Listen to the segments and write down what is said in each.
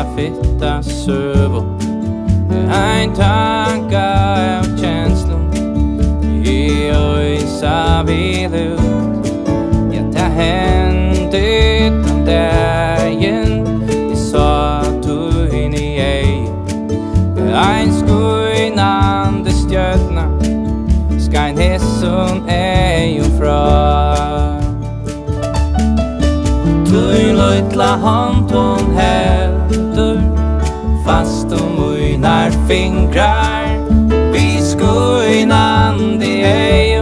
a fitta sövo ein tanka av känslor i öjsa vid ut. Ja, det hände utan dagen I sa du in I ej. Ein skuinande stjärna Skain hesson ej och fra. Du löjtla hand hon heldur fast munar fingrar. Vi skuinande ej.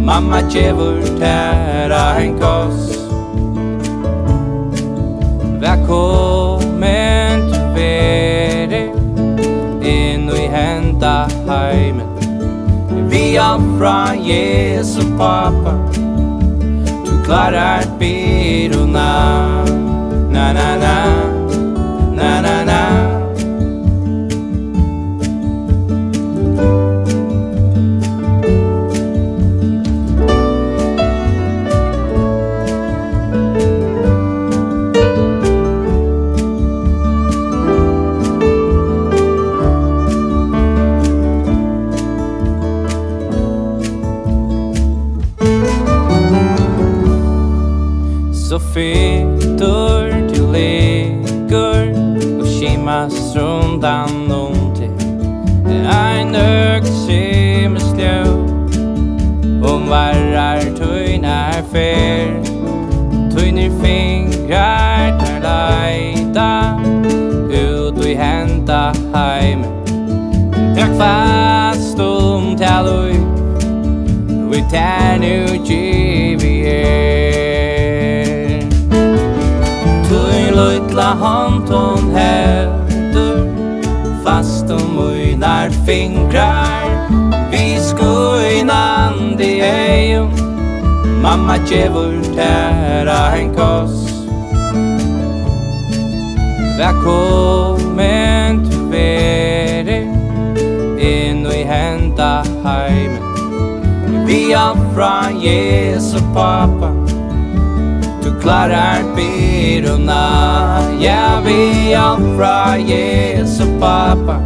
Mamma djevur tära en koss. Välkommen till vere in I hända heimen. Vi fra Jesus pappa. Du klarar byrorna. Na na na. Na na na. Så fytter du ligger och skimas rundan till en ögsimmeslö varrar tøynar fer tøynir fingrar tar leida ut I henta heim. Takk fast til vi tar nu GVR. Løytla hand hon heldur fast munar fingrar. Vi skuinande ej. Mamma djevur tära en koss. Välkommen till vere in I hända heimen. Vi fra Jesus pappa. Du klarar byrorna. Ja, vi fra Jesus pappa.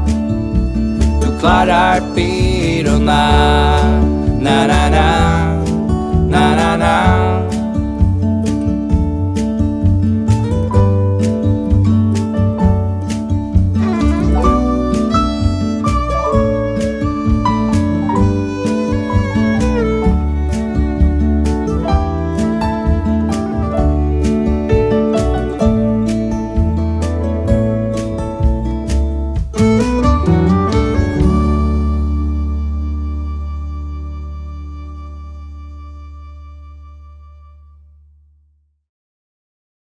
Du klarar byrorna. Na na na.